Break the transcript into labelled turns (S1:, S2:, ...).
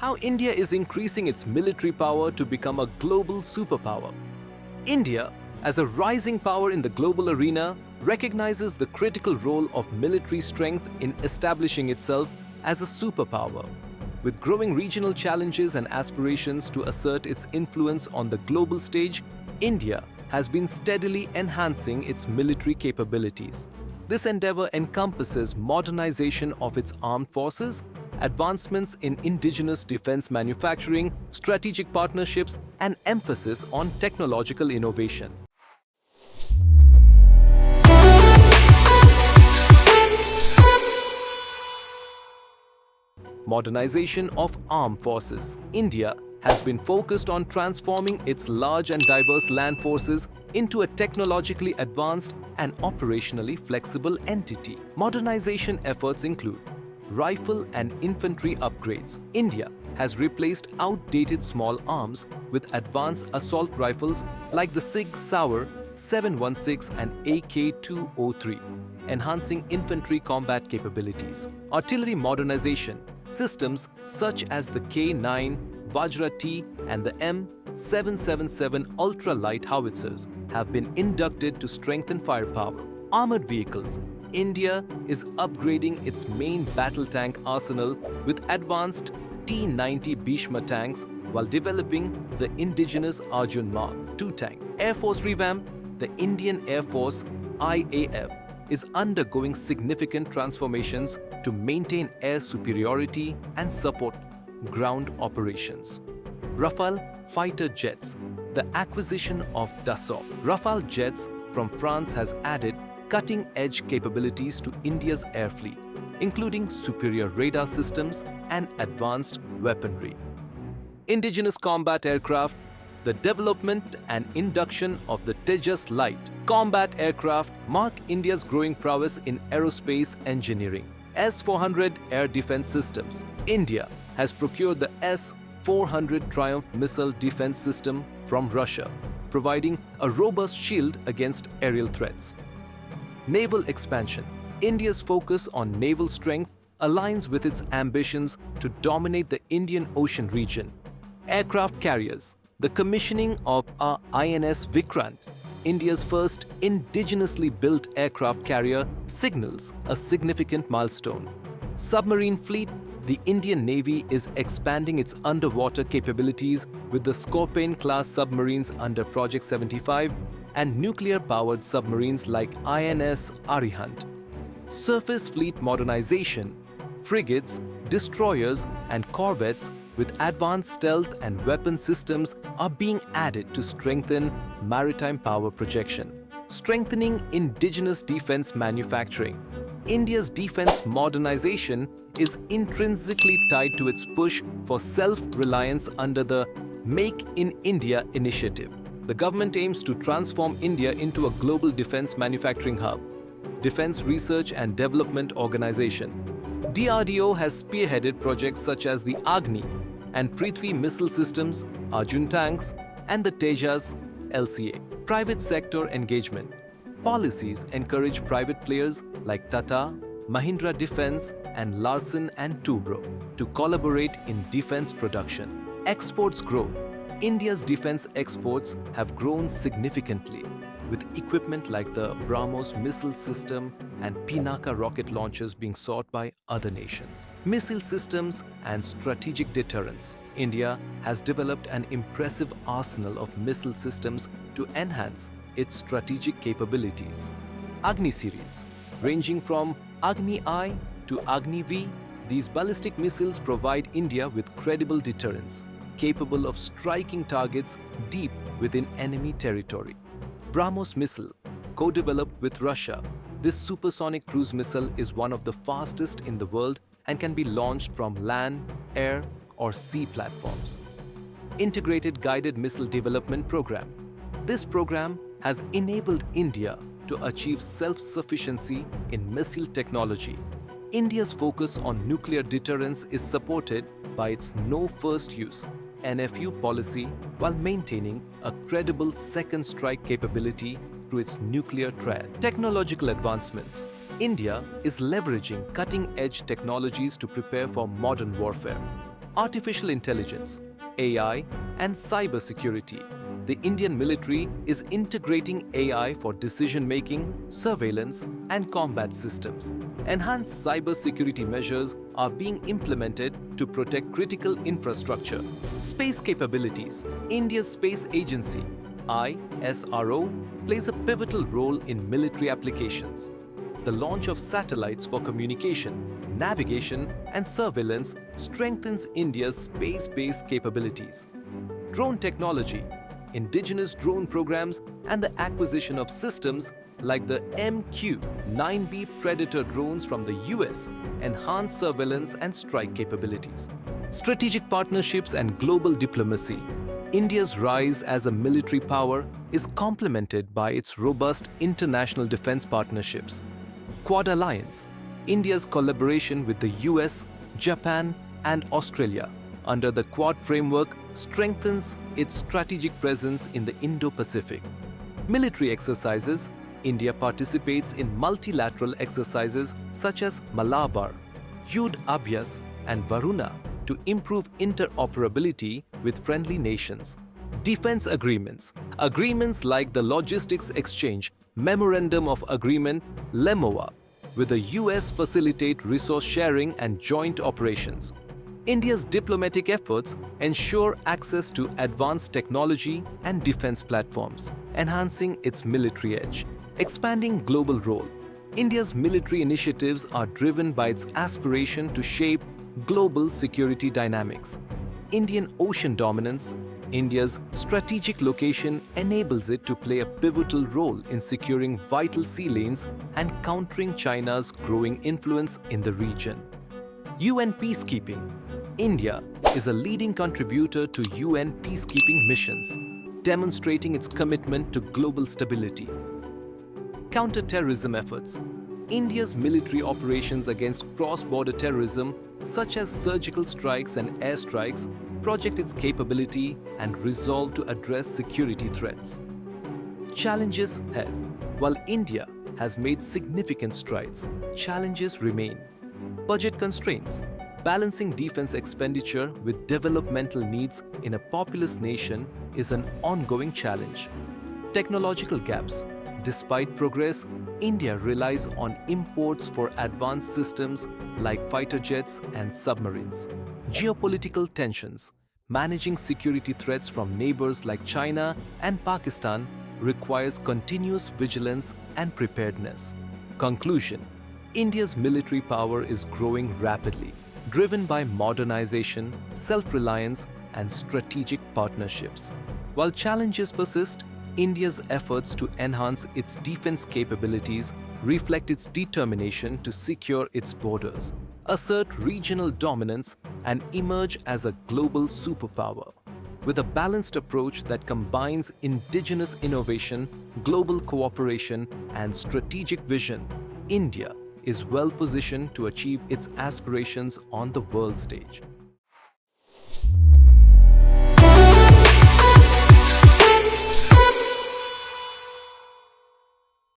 S1: How India is increasing its military power to become a global superpower. India, as a rising power in the global arena, recognizes the critical role of military strength in establishing itself as a superpower. With growing regional challenges and aspirations to assert its influence on the global stage, India has been steadily enhancing its military capabilities. This endeavor encompasses modernization of its armed forces, advancements in indigenous defense manufacturing, strategic partnerships, and emphasis on technological innovation. Modernization of armed forces. India has been focused on transforming its large and diverse land forces into a technologically advanced and operationally flexible entity. Modernization efforts include rifle and infantry upgrades. India has replaced outdated small arms with advanced assault rifles like the Sig Sauer 716 and AK-203, enhancing infantry combat capabilities. Artillery modernization. Systems such as the K9, Vajra T and the M777 ultra-light howitzers have been inducted to strengthen firepower. Armored vehicles. India is upgrading its main battle tank arsenal with advanced T-90 Bhishma tanks while developing the Indigenous Arjun Mark II tank. Air Force Revamp. The Indian Air Force IAF is undergoing significant transformations to maintain air superiority and support ground operations. Rafale fighter jets. The acquisition of Dassault Rafale jets from France has added cutting-edge capabilities to India's air fleet, including superior radar systems and advanced weaponry. Indigenous combat aircraft. The development and induction of the Tejas Light combat aircraft mark India's growing prowess in aerospace engineering. S-400 air defense systems. India has procured the S-400 Triumph missile defense system from Russia, providing a robust shield against aerial threats. Naval expansion. India's focus on naval strength aligns with its ambitions to dominate the Indian Ocean region. Aircraft carriers. The commissioning of a INS Vikrant, India's first indigenously built aircraft carrier, signals a significant milestone. Submarine fleet. The Indian Navy is expanding its underwater capabilities with the Scorpene-class submarines under Project 75 and nuclear-powered submarines like INS Arihant. Surface fleet modernization. Frigates, destroyers, and corvettes with advanced stealth and weapon systems are being added to strengthen maritime power projection. Strengthening indigenous defense manufacturing. India's defense modernization is intrinsically tied to its push for self-reliance under the Make in India initiative. The government aims to transform India into a global defense manufacturing hub. Defense Research and Development Organization. DRDO has spearheaded projects such as the Agni and Prithvi missile systems, Arjun tanks, and the Tejas LCA. Private sector engagement. Policies encourage private players like Tata, Mahindra Defence, and Larsen and Toubro to collaborate in defense production. Exports growth. India's defense exports have grown significantly, with equipment like the BrahMos missile system and Pinaka rocket launchers being sought by other nations. Missile systems and strategic deterrence. India has developed an impressive arsenal of missile systems to enhance its strategic capabilities. Agni series. Ranging from Agni-I to Agni-V, these ballistic missiles provide India with credible deterrence, capable of striking targets deep within enemy territory. BrahMos missile, co-developed with Russia, this supersonic cruise missile is one of the fastest in the world and can be launched from land, air, or sea platforms. Integrated Guided Missile Development Program. This program has enabled India to achieve self-sufficiency in missile technology. India's focus on nuclear deterrence is supported by its no first use NFU policy while maintaining a credible second strike capability through its nuclear triad. Technological advancements. India is leveraging cutting-edge technologies to prepare for modern warfare. artificial intelligence, AI, and cybersecurity. The Indian military is integrating AI for decision-making, surveillance, and combat systems. Enhanced cybersecurity measures are being implemented to protect critical infrastructure. Space capabilities. India's space agency, ISRO, plays a pivotal role in military applications. The launch of satellites for communication, navigation, and surveillance strengthens India's space-based capabilities. Drone technology, indigenous drone programs, and the acquisition of systems like the MQ-9B Predator drones from the US enhance surveillance and strike capabilities. Strategic partnerships and global diplomacy. India's rise as a military power is complemented by its robust international defense partnerships. Quad Alliance, India's collaboration with the US, Japan, and Australia under the Quad framework strengthens its strategic presence in the Indo-Pacific. Military exercises. India participates in multilateral exercises such as Malabar, Yudh Abhyas, and Varuna to improve interoperability with friendly nations. Defense agreements. Agreements like the Logistics Exchange Memorandum of Agreement (LEMOA) with the US facilitate resource sharing and joint operations. India's diplomatic efforts ensure access to advanced technology and defense platforms, enhancing its military edge. Expanding global role. India's military initiatives are driven by its aspiration to shape global security dynamics. Indian ocean dominance. India's strategic location enables it to play a pivotal role in securing vital sea lanes and countering China's growing influence in the region. UN peacekeeping. India is a leading contributor to UN peacekeeping missions, demonstrating its commitment to global stability. Counter-terrorism efforts. India's military operations against cross-border terrorism, such as surgical strikes and airstrikes, project its capability and resolve to address security threats. Challenges ahead. While India has made significant strides, challenges remain. Budget constraints. Balancing defense expenditure with developmental needs in a populous nation is an ongoing challenge. Technological gaps. Despite progress, India relies on imports for advanced systems like fighter jets and submarines. Geopolitical tensions. Managing security threats from neighbors like China and Pakistan requires continuous vigilance and preparedness. Conclusion. India's military power is growing rapidly, driven by modernization, self-reliance, and strategic partnerships. While challenges persist, India's efforts to enhance its defense capabilities reflect its determination to secure its borders, assert regional dominance, and emerge as a global superpower. With a balanced approach that combines indigenous innovation, global cooperation, and strategic vision, India is well positioned to achieve its aspirations on the world stage.